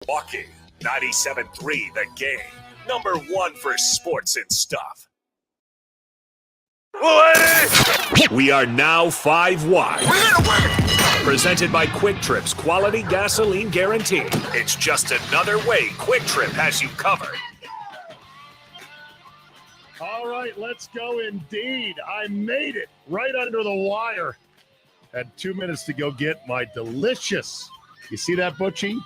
Walking 97.3 The Game. Number one for sports and stuff. We are now 5 wide. Presented by Quick Trip's quality gasoline guarantee. It's just another way Quick Trip has you covered. All right, let's go indeed. I made it right under the wire. Had 2 minutes to go get my delicious, you see that, Butchie?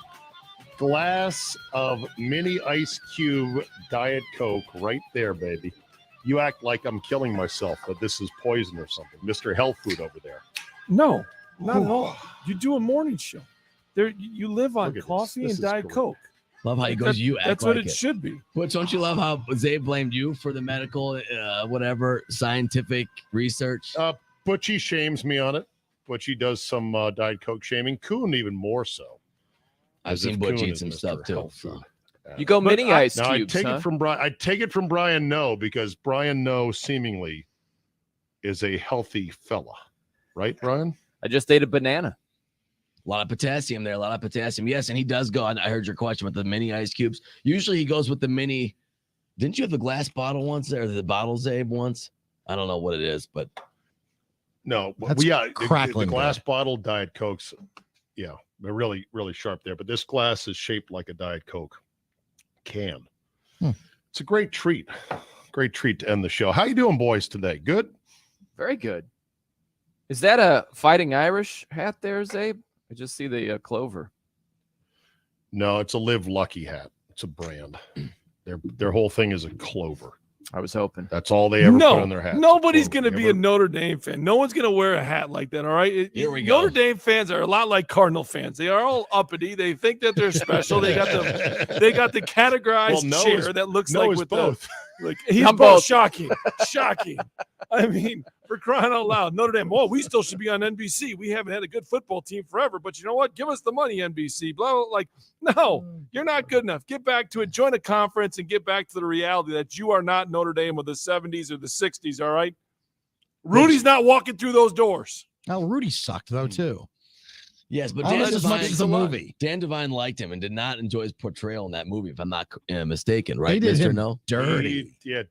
Glass of mini ice cube Diet Coke right there, baby. You act like I'm killing myself, but this is poison or something. Mr. Health Food over there. No, not at all. You do a morning show. There, you live on Look at coffee this and Diet great. Coke. Love how he goes, you act That's like what it should be. But don't you love how Zay blamed you for the medical, whatever, scientific research? Butchie shames me on it. Butchie does some Diet Coke shaming. Kuhn even more so. I've As seen if Butch Kuhn eat is some Mr. stuff too. Health So. Food. You go mini ice Now cubes, I take huh? it from Brian. I take it from Brian. No, because Brian No seemingly is a healthy fella, right, Brian? I just ate a banana. A lot of potassium there, a lot of potassium. Yes, and he does go. I heard your question with the mini ice cubes. Usually he goes with the mini. Didn't you have the glass bottle once there, the bottle Zabe once? I don't know what it is, but No, That's the crackling glass good. bottle Diet Cokes. Yeah, they're really, really sharp there. But this glass is shaped like a Diet Coke can. It's a great treat. Great treat to end the show. How you doing, boys, today? Good? Very good. Is that a Fighting Irish hat there, Zabe? I just see the clover. No, it's a Live Lucky hat. It's a brand. Their whole thing is a clover. I was hoping. That's all they ever put on their hats. Nobody's Clover. going to be a Notre Dame fan. No one's going to wear a hat like that, all right? Here we go. Notre Dame fans are a lot like Cardinal fans. They are all uppity. They think that they're special. They got the categorized No chair is- that looks No, like it's with both. like he's I'm both both. shocking. I mean, for crying out loud, Notre Dame. Oh, we still should be on NBC. We haven't had a good football team forever, but you know what? Give us the money, NBC. Blah, blah, like, no, you're not good enough. Get back to it. Join a conference and get back to the reality that you are not Notre Dame of the 70s or the 60s. All right. Rudy's not walking through those doors. Oh, Rudy sucked though too. yes, but Almost Dan as much Devine, as the movie. Dan Devine liked him and did not enjoy his portrayal in that movie, if I'm not mistaken, right, They did Mr. him No? dirty. Yeah,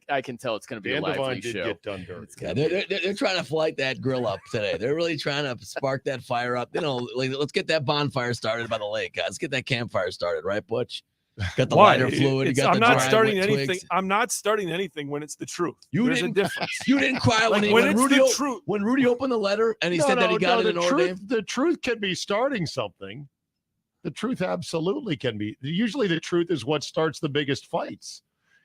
I can tell it's going to be Dan a lively Devine did show. get done dirty. It's Yeah, gonna be- they're trying to light that grill up today. They're really trying to spark that fire up. You know, like, let's get that bonfire started by the lake, guys. Let's get that campfire started, right, Butch? Got the Why? lighter fluid. You It's- got I'm the not dry starting wood anything. twigs. I'm not starting anything when it's the truth. There's a difference. You didn't cry Like, when, when it's Rudy the truth. when Rudy opened the letter and he said that he got it in Notre Dame. The truth can be starting something. The truth absolutely can be. Usually the truth is what starts the biggest fights.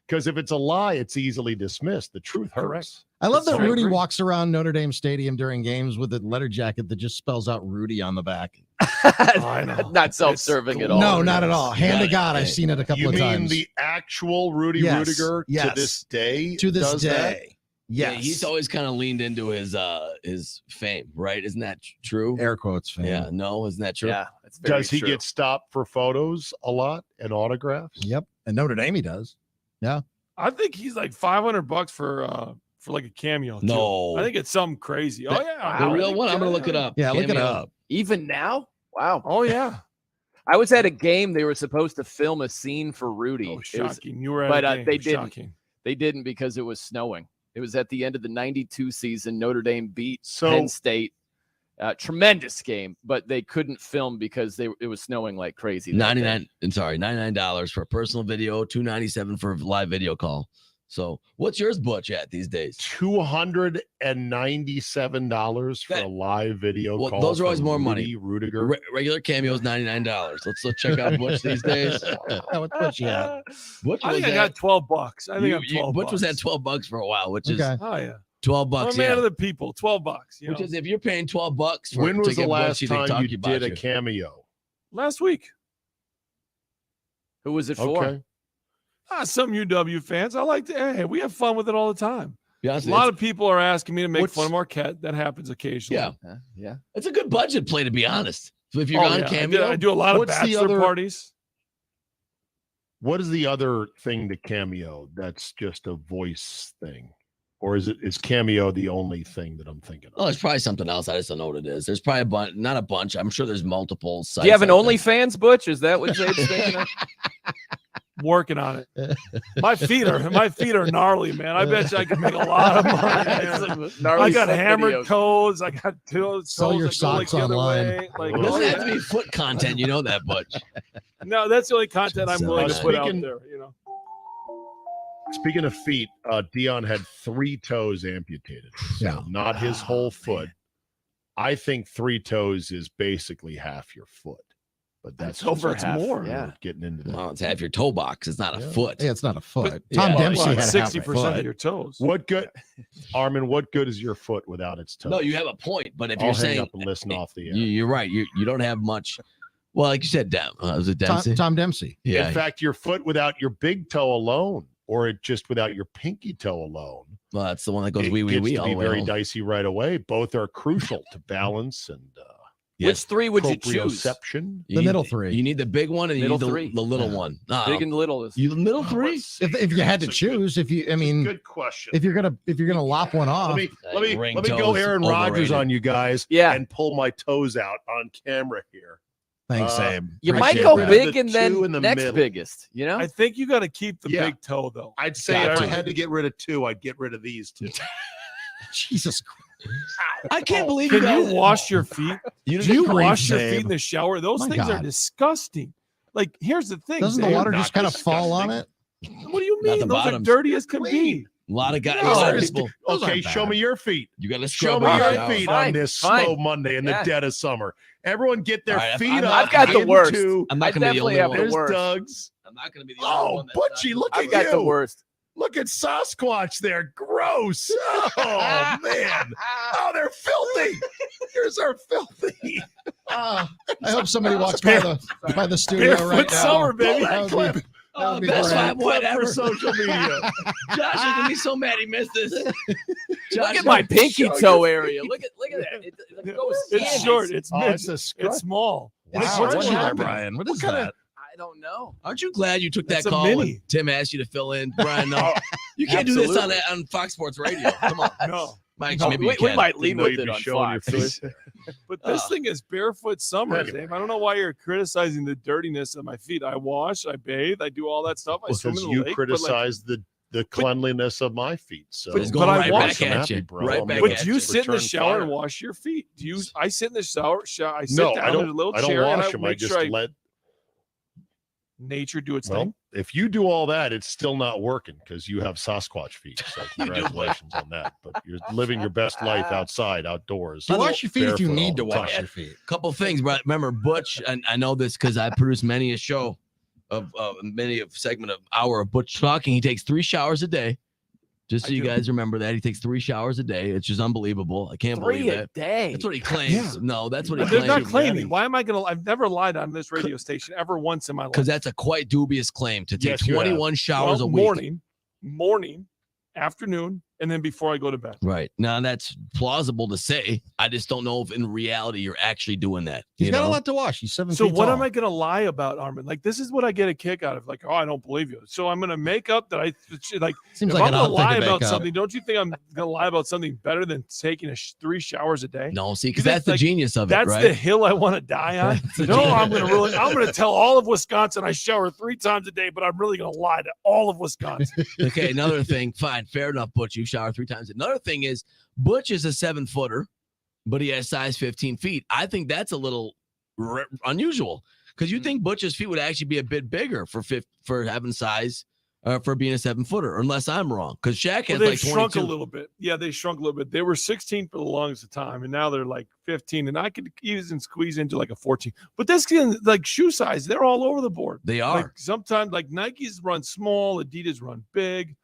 Because if it's a lie, it's easily dismissed. The truth hurts. Correct. I love That's that right. Rudy walks around Notre Dame Stadium during games with a letter jacket that just spells out Rudy on the back. I know. Not self-serving at all. No, not at all. Hand got to it. God, I've Hey, seen it a couple You of mean times. the actual Rudy Yes, Rudiger yes. to this day? to this does that? day. Yeah, Yes. he's always kind of leaned into his fame, right? Isn't that true? air quotes fan. Yeah, no, isn't that true? Yeah, it's very Does he true. get stopped for photos a lot and autographs? Yep. And Notre Dame he does. I think he's like $500 for like a cameo. too. No. I think it's something crazy. Oh yeah, The I real think- one. I'm gonna look it up. Yeah, look it Cameo. up. Even now? Wow. Oh yeah. I was at a game. They were supposed to film a scene for Rudy. Oh, It was- shocking. You were at but, a game. they didn't. Shocking. they didn't because it was snowing. It was at the end of the 92 season. Notre Dame beat So- Penn State. Tremendous game, but they couldn't film because it was snowing like crazy. that day. $99 for a personal video, $297 for a live video call. So what's yours, Butch, at these days? $297 for That- a live video Well, call. those are always from more money. Rudy Rudiger. Regular cameo is $99. Let's check out Butch these days. What's Butch at? Butch I was think I got at, $12. I think I'm 12. Butch was at $12 for a while, which is Okay. Oh yeah. $12. I'm a man Yeah. of the people. $12. You Which know? is if you're paying $12 for When to was the get last Butchie to time talk you about did a you. cameo? Last week. Who was it for? Okay. Some UW fans. I like to. Hey, we have fun with it all the time. Be honest A with lot you, of people are asking me to make What's- fun of Marquette. That happens occasionally. Yeah. Yeah. it's a good budget play, to be honest. So if you're Oh, on yeah. cameo, I do a lot of What's the bachelor other- parties. What is the other thing to cameo that's just a voice thing? Or is Cameo the only thing that I'm thinking Oh, of? it's probably something else. I just don't know what it is. There's probably a bunch, not a bunch. I'm sure there's multiple sites. Do you have an out there. OnlyFans, Butch? Is that what Zabe's thinking of? Working on it. My feet are gnarly, man. I bet you I could make a lot of money. Man. I got hammered toes. I got toes. Sell your that go, socks the other online. way. Like, It doesn't have to be foot content. You know that, Butch. no, that's the only content I'm willing to put out Speaking- there. You know. Speaking of feet, Dion had 3 toes amputated. So Yeah. not his whole foot. I think 3 toes is basically half your foot. But that's over just half, more. yeah. Getting into that. Well, it's half your toe box. It's not a Yeah. foot. Yeah, it's not a foot. But- Tom yeah, Dempsey Well, had 60% half of your toes. What good, Armin? What good is your foot without its toes? No, you have a point. But if I'll you're hang saying up and listen off the air. you're right, you don't have much. Well, like you said, was it Dempsey? Tom Dempsey. Yeah. In fact, your foot without your big toe alone, or it just without your pinky toe alone, Well, that's the one that goes it wee wee gets wee to all be the way very home. dicey right away. Both are crucial to balance and Which 3 would you choose? proprioception. You The need- middle 3. You need the big one and you Middle need the, 3. the little Yeah. one. Big and little is. You middle 3? If you had to That's a good- choose, if you, I mean, Good question. if you're gonna lop one off, let me Ring go toes, Aaron Rodgers overrated. on you guys. Yeah. And pull my toes out on camera here. thanks, Uh, Abe. You Appreciate might go that. big The and then 2 in the next middle. biggest, you know? I think you got to keep the Yeah. big toe though. I'd say Got if I to. had to get rid of 2, I'd get rid of these 2. Jesus Christ. I can't believe you Can guys. you wash your feet? You Do you grief, wash your Zabe. feet in the shower? Those My things are God. disgusting. Like, here's the thing. Doesn't the Zabe. water not just kind of fall on it? disgusting. What do you Not mean? the Those are bottoms. dirty as can be. Clean. A lot of guys. No, a lot of it's- people. Those Okay, aren't show bad. me your feet. You got to Show scrub me them your out. feet Fine, on this fine. slow Monday in the Yeah. dead of summer. Everyone get their All right, feet I'm- up. I've got the worst. into- I'm I not going to be the definitely only have one. the There's worst. Doug's. I'm not going to be the only Oh, one. that's Butchie, not- look I've at got you. the worst. Look at Sasquatch there. Gross. Oh, man. Oh, they're filthy. Yours are filthy. I hope somebody walks by the studio Barefoot right now. summer, baby. That would Clip. be, Oh, would be best great. five Clip whatever. for social media. Josh is gonna be so mad he missed this. Look at my pinky toe area. Look at that. It goes It's in. short. It's Oh, mid. it's a It's scrub. small. Wow, It's what's what in there, happened? Brian? What is kinda- that? I don't know. Aren't you glad you took that It's a call when mini. Tim asked you to fill in, Brian? No, you can't do this on Fox Sports Radio. Come on, No. Mike. Oh, maybe we, you we can. might lead Didn't know with you'd it be on showing your Fox. feet. But this thing is barefoot summer, Anyway. Dave. I don't know why you're criticizing the dirtiness of my feet. I wash, I bathe, I do all that stuff. I swim in Because the you lake. criticize the cleanliness of my feet. So It's But going I right wash back them. at you. Happy, bro. Right I'm back but at you you. sit in the Return shower fire. and wash your feet. Do you? I sit in the shower. I sit No, down I in a don't. little I don't chair and wash I them. I make just sure let. nature do its Well, thing. if you do all that, it's still not working because you have Sasquatch feet. So congratulations on that. But you're living your best life outside, outdoors. You wash your feet if you barefoot need to all the wash time. your feet. Couple things, but remember Butch, and I know this because I produce many a show of many a segment of hour of Butch talking. He takes 3 showers a day. Just so I you do. guys remember that he takes 3 showers a day. It's just unbelievable. I can't 3 believe a that. day. That's what he claims. Yeah. No, that's what he They're claims. not claiming. Why am I going to? I've never lied on this radio station ever once in my life. Because that's a quite dubious claim to take Yes, you have. 21 showers Well, a week. morning, afternoon, and then before I go to bed. Right. Now that's plausible to say. I just don't know if in reality you're actually doing that. He's you got know? a lot to wash. He's 7 So feet what tall. am I going to lie about, Armin? Like this is what I get a kick out of. Like, oh, I don't believe you. So I'm going to make up that I like. Seems If like I'm an going odd to thing lie to make about up. something, don't you think I'm going to lie about something better than taking 3 showers a day? No, see, because You think, that's the like, genius of it, That's right? the hill I want to die on. That's the No, genius. I'm going to tell all of Wisconsin I shower 3 times a day, but I'm really going to lie to all of Wisconsin. Okay, another thing. Fine, fair enough, Butch. You shower 3 times. Another thing is Butch is a 7-footer, but he has size 15 feet. I think that's a little unusual because you think Butch's feet would actually be a bit bigger for having size, for being a 7-footer, unless I'm wrong. Because Shaq Well, has they've like shrunk 22. a little bit. Yeah, they shrunk a little bit. They were 16 for the longest of time, and now they're like 15. And I could even squeeze into like a 14. But this can like shoe size, they're all over the board. They are. Like sometimes like Nikes run small, Adidas run big,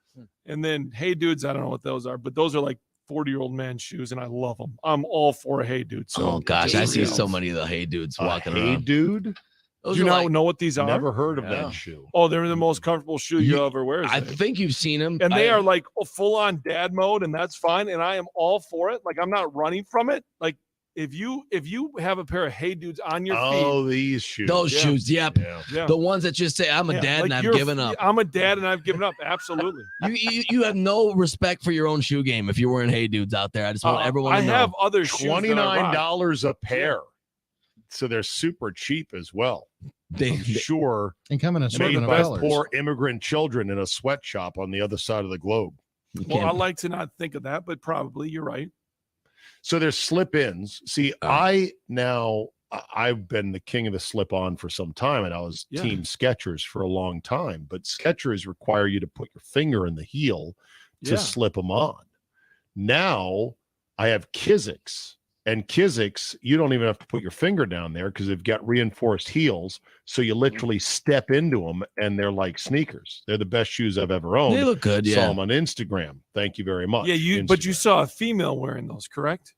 and then Hey Dudes, I don't know what those are, but those are like 40-year-old man shoes, and I love them. I'm all for a Hey Dude. So Oh gosh, I see you so know. many of the Hey Dudes A walking hey, around. dude. Those Do you are not like- know what these are? Never heard of Yeah. that shoe. Oh, they're the most comfortable shoe you ever wear. I Zay. think you've seen them, And they are like full on dad mode, and that's fine. And I am all for it. Like I'm not running from it. Like if you have a pair of Hey Dudes on your Oh, these shoes. Those Yeah. shoes, yep. Yeah. feet, yeah. The ones that just say, I'm a Yeah, dad like and I've you're- given up. I'm a dad and I've given up. Absolutely. You have no respect for your own shoe game if you're wearing Hey Dudes out there. I just want everyone to I know. have other shoes. that I rock. $29 a pair. So they're super cheap as well. I'm sure And come in a made certain by colors. poor immigrant children in a sweatshop on the other side of the globe. Well, I like to not think of that, but probably you're right. So there's slip-ins. See, I've been the king of the slip-on for some time, and I was Yeah. team Skechers for a long time. But Skechers require you to put your finger in the heel to Yeah. slip them on. Now I have Kizik's, and Kizik's, you don't even have to put your finger down there because they've got reinforced heels. So you literally step into them, and they're like sneakers. They're the best shoes I've ever owned. They look good, Saw yeah. them on Instagram. Thank you very much. Yeah, but you Instagram. saw a female wearing those, correct?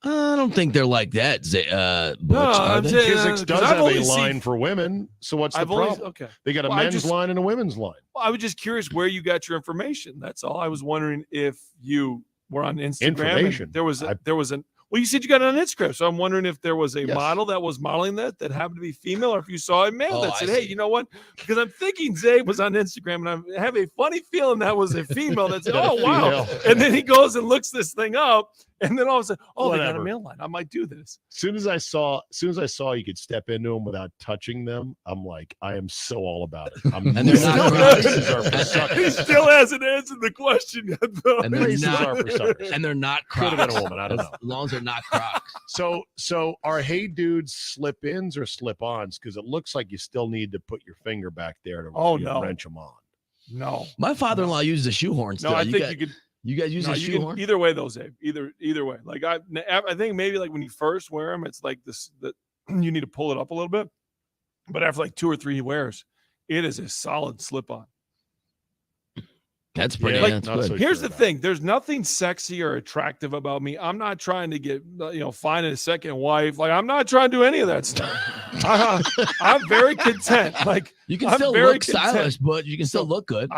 I don't think they're like that, Butch. No, are I'm they? saying- Kizik's 'cause does I've have a only seen- line for women. So what's the I've only problem? okay. They got a Well, I men's just- line and a women's line. Well, I was just curious where you got your information. That's all. I was wondering if you were on Instagram. and Information. There was I- an. Well, you said you got it on Instagram, so I'm wondering if there was a Yes. model that was modeling that happened to be female, or if you saw a male Oh, that I said, "Hey, see. you know what?" Because I'm thinking Zay was on Instagram, and I have a funny feeling that was a female that said, "Oh wow," Female. and then he goes and looks this thing up, and then all of a sudden, "Oh, they got a Whatever. male line. I might do this." As soon as I saw you could step into them without touching them, I'm like, I am so all about it. And they're not Laces are for He suckers. still hasn't answered the question yet, though. And they're Laces not- are for suckers. And they're not Could Crocs. have been a woman. I don't know. As long as they're not Crocs. So are Hey Dudes slip-ins or slip-ons? Because it looks like you still need to put your finger back there to Oh, no. wrench them on. No, My father-in-law uses a shoehorn still. no, I you think got- you could. you guys use No, a you can, shoehorn? either way, though, Zabe. Either way. Like I think maybe like when you first wear them, it's like this that you need to pull it up a little bit. But after like 2 or 3 wears, it is a solid slip on. That's pretty. Yeah, that's not good. so Here's sure the about thing: there's nothing sexy or attractive about me. I'm not trying to get find a second wife. Like I'm not trying to do any of that stuff. I'm very content. Like You can I'm still very look content. stylish, but you can still look good.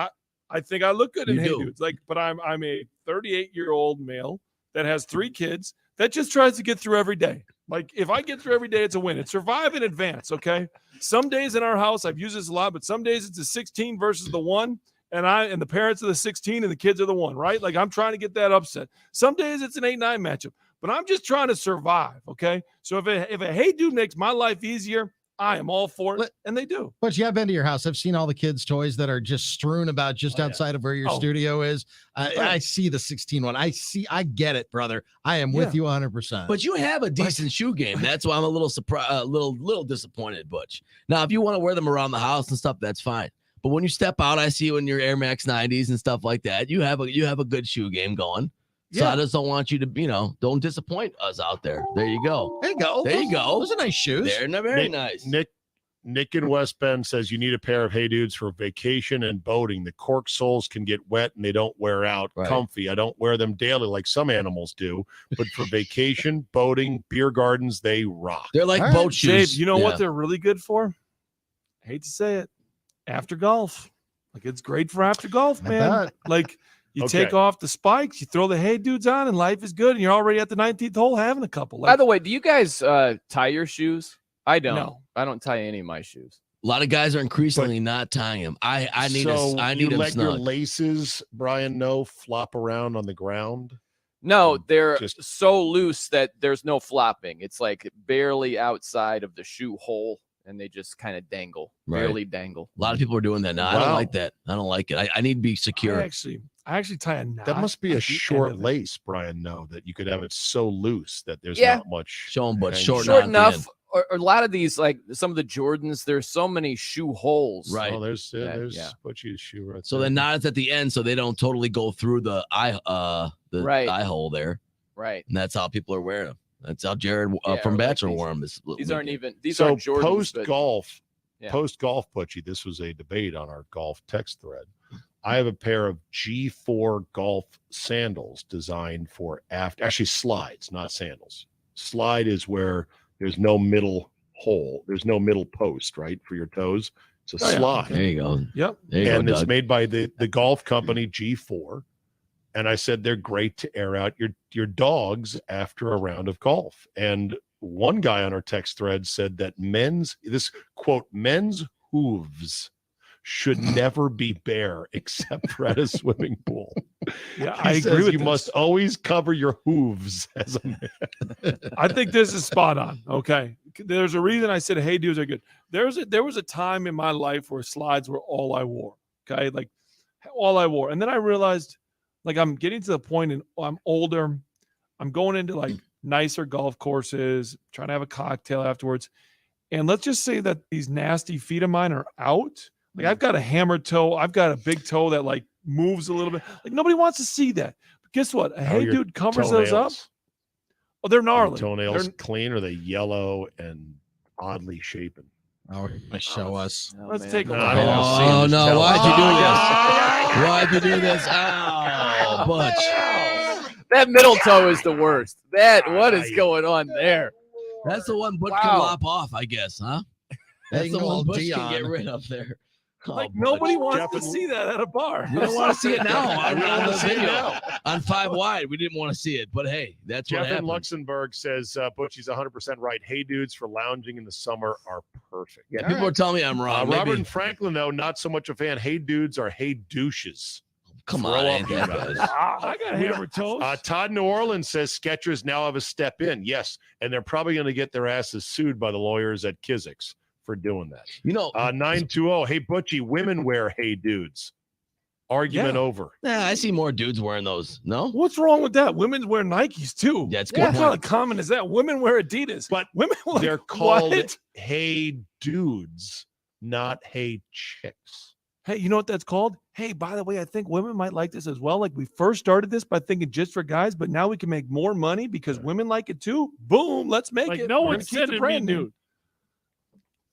I think I look good in You Hey do. Dudes. Like, but I'm a 38-year-old male that has 3 kids that just tries to get through every day. Like, if I get through every day, it's a win. It's survive in advance. Okay. Some days in our house, I've used this a lot, but some days it's a 16 versus the 1, and the parents are the 16 and the kids are the 1. Right? Like, I'm trying to get that upset. Some days it's an 8-9 matchup, but I'm just trying to survive. Okay. So if a Hey Dude makes my life easier, I am all for it, and they do. But yeah, I've been to your house. I've seen all the kids' toys that are just strewn about just Oh, yeah. outside of where your Oh. studio is. Right. I see the 16 one. I get it, brother. I am with you 100%. But you have a decent shoe game. That's why I'm a little surprised, little disappointed, Butch. Now, if you want to wear them around the house and stuff, that's fine. But when you step out, I see you in your Air Max 90s and stuff like that. You have a good shoe game going. So Yeah. I just don't want you to, don't disappoint us out there. There you go. there you go. There you go. Those are nice shoes. They're very nice. Nick in West Bend says you need a pair of Hey Dudes for vacation and boating. The cork soles can get wet and they don't wear out. Right. Comfy. I don't wear them daily like some animals do, but for vacation, boating, beer gardens, they rock. They're like All boat right, shoes. Dave, you know Yeah. what they're really good for? I hate to say it. After golf. Like it's great for after golf, I man. bet. Like you Okay. take off the spikes, you throw the Hey Dudes on, and life is good. And you're already at the 19th hole having a couple. By Like, the way, do you guys tie your shoes? I don't. No. I don't tie any of my shoes. A lot of guys are increasingly not tying them. I need I need you them let your snug. laces, Brian, flop around on the ground. No, they're Just- so loose that there's no flopping. It's like barely outside of the shoe hole, and they just kind of dangle, Right. barely dangle. A lot of people are doing that now. I don't Wow. like that. I don't like it. I need to be secure. I actually tie a knot. That must be at a the end short of it. lace, Brian. No, that you could have it so loose that there's Yeah. not much. Show 'em, but hanging. short Short knot at the enough. Or a lot of these, like some of the Jordans, there's so many shoe holes. Right. Oh, there's yeah. Butchie's shoe right So there. the knot is at the end, so they don't totally go through the Right. eye hole there, Right. and that's how people are wearing them. That's how Jared Yeah, from or like Bachelor these- wore them. This These aren't weekend. even. These so aren't Jordans. post but- golf, Yeah. post golf, Butchie. This was a debate on our golf text thread. I have a pair of G4 golf sandals designed for actually slides, not sandals. Slide is where there's no middle hole, there's no middle post, right, for your toes. It's a Oh, yeah. slide. There you go. Yep. There you And go, it's Doug. made by the golf company G4. And I said, they're great to air out your dogs after a round of golf. And one guy on our text thread said that men's hooves should never be bare except for at a swimming pool. Yeah, He I says agree with you this. must always cover your hooves as a man. I think this is spot on. Okay. There's a reason I said, hey, dudes are good. There was a time in my life where slides were all I wore. Okay. Like all I wore. And then I realized like I'm getting to the point and I'm older. I'm going into like nicer golf courses, trying to have a cocktail afterwards. And let's just say that these nasty feet of mine are out. Like I've got a hammer toe. I've got a big toe that like moves a little bit. Like nobody wants to see that. But guess what? A How are hey your dude covers those up. toenails? Oh, they're Are gnarly. your toenails They're- clean, or are they yellow and oddly shapen? Oh, show us. Let's man. take a No, look. I don't see Oh him. no! Tell Why'd us. you do this? Why'd you do this? Oh, Butch. That middle toe is the worst. What is going on there? That's the one Butch Wow. can lop off, I guess, huh? That's the Angle one Butch can get Dion. rid of there. Like Oh, nobody Butch. wants to see that at a bar. You don't want to see it now I on, don't on wanna the see it video. now. On 5 Wide, we didn't want to see it, but hey, that's what Jeff in happened. Luxembourg says Butchie's 100% right. Hey dudes for lounging in the summer are perfect. Yeah, people are telling me I'm wrong. Robert Maybe, and Franklin, though, not so much a fan. Hey dudes are hey douches. come throw on, up, ain't you that guys. bad. I got hammer toes. Todd New Orleans says Skechers now have a step in. Yes, and they're probably going to get their asses sued by the lawyers at Kizik's for doing that. You know, 920, hey Butchie, women wear hey dudes. Argument Yeah. over. I see more dudes wearing those. No? What's wrong with that? Women wear Nikes too. Yeah, it's a good What kind point. of common is that? Women wear Adidas, But women like, They're called what? hey dudes, not hey chicks. Hey, you know what that's called? Hey, by the way, I think women might like this as well. Like we first started this by thinking just for guys, but now we can make more money because women like it too. Boom, let's make Like it. no We're one gonna keep said the it, brand me, new. dude.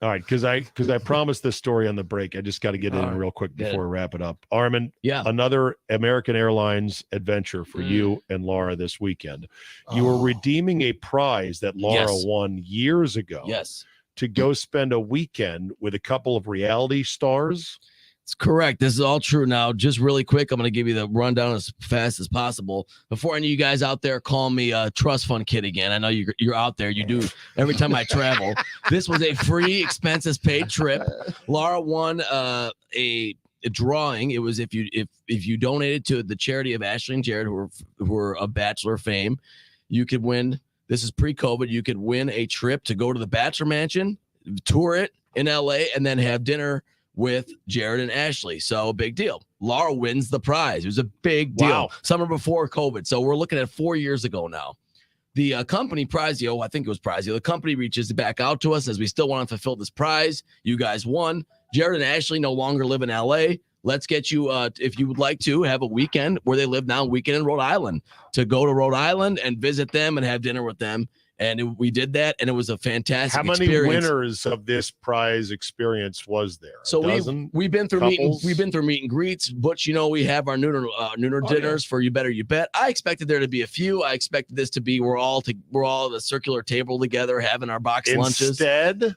All right, because I promised this story on the break. I just got to get All in right. real quick Get it. before we wrap it up. Armin, Yeah. another American Airlines adventure for you and Laura this weekend. You were redeeming a prize that Laura Yes. won years ago Yes. to go spend a weekend with a couple of reality stars. It's correct. This is all true. Now, just really quick, I'm going to give you the rundown as fast as possible. Before any of you guys out there call me a trust fund kid again, I know you're out there. You do every time I travel. This was a free, expenses paid trip. Laura won a drawing. It was if you donated to the charity of Ashley and Jared, who were of Bachelor fame, you could win. This is pre-COVID. You could win a trip to go to the Bachelor Mansion, tour it in LA, and then have dinner with Jared and Ashley. So big deal. Laura wins the prize. It was a big deal. Wow. Summer before COVID. So we're looking at 4 years ago now. The company Prizio, I think it was Prizio, the company reaches back out to us as we still want to fulfill this prize. You guys won. Jared and Ashley no longer live in LA. Let's get you, if you would like to, have a weekend where they live now, weekend in Rhode Island, to go to Rhode Island and visit them and have dinner with them. And we did that, and it was a fantastic How many experience. winners of this prize experience was there? So we've been through couples? we've been through meet and greets. Butch, you know, we have our nooner dinners for You Better You Bet. I expected there to be a few. I expected this to be we're all at a circular table together having our box lunches. Instead,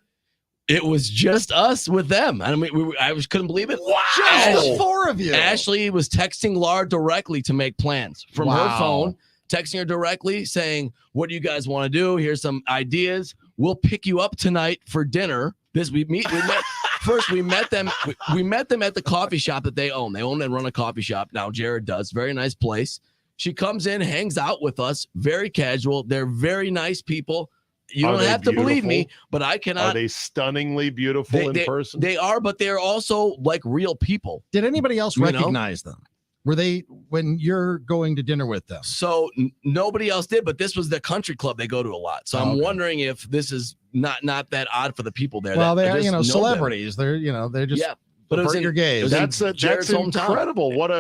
It was just us with them. I mean, I couldn't believe it. Just 4 of you. Ashley was texting Laura directly to make plans from her Wow. phone, texting her directly saying, "What do you guys want to do? Here's some ideas. We'll pick you up tonight for dinner." We met first. We met them. We met them at the coffee shop that they own. They own and run a coffee shop now. Jared does. Very nice place. She comes in, hangs out with us. Very casual. They're very nice people. You Are don't they have to believe me, beautiful? but I are cannot. they stunningly beautiful in person? They are, but they're also like real people. Did anybody else You know? recognize them? Were they when you're going to dinner with them? So nobody else did, but this was the country club they go to a lot. So I'm Okay. wondering if this is not that odd for the people there. Well, that they're just know them. celebrities. They're they're just Yeah, but it was avert in, your gaze. it was in That's Jared's hometown. incredible. What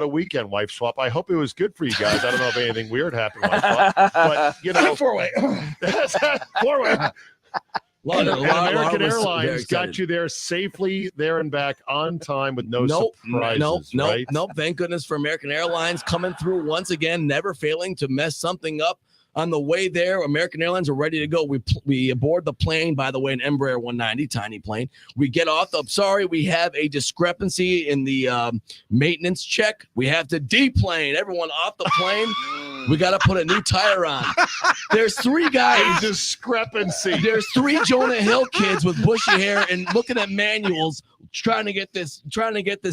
a weekend, wife swap. I hope it was good for you guys. I don't know if anything weird happened, wife swap, but you know, four-way. four-way. Laura- And Laura American was very Airlines got excited. you there safely, there and back on time with no Nope, surprises. Right? nope. Thank goodness for American Airlines coming through once again, never failing to mess something up. On the way there, American Airlines are ready to go. We aboard the plane, by the way, an Embraer 190, tiny plane. We get off. Sorry, we have a discrepancy in the maintenance check. We have to deplane everyone off the plane. We got to put a new tire on. There's 3 guys. Discrepancy. There's 3 Jonah Hill kids with bushy hair and looking at manuals, trying to get this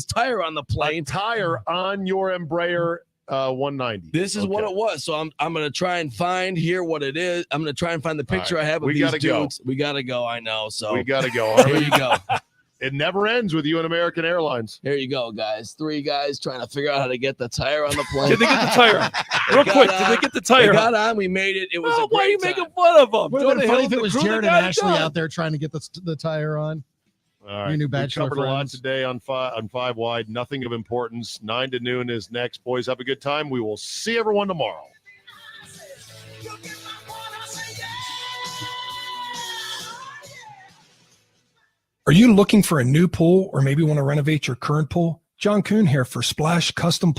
tire on the plane. A tire on your Embraer 190. This is what it was. So I'm gonna try and find here what it is. I'm gonna try and find the picture I have of these dudes. We gotta go. I know. So we gotta go. Here you go. It never ends with you and American Airlines. Here you go, guys. 3 guys trying to figure out how to get the tire on the plane. Did they get the tire on? Real quick, did they get the tire They on? got on. We made it. It was a why are you great making time. fun of them? Would have been Jonah funny Hill, if it the was crew Jared that and got it Ashley done. out there trying to get the tire on. All right. Your new We bachelor covered a lot friends. today on five wide. Nothing of importance. 9 to noon is next. Boys, have a good time. We will see everyone tomorrow. Are you looking for a new pool or maybe want to renovate your current pool? John Kuhn here for Splash Custom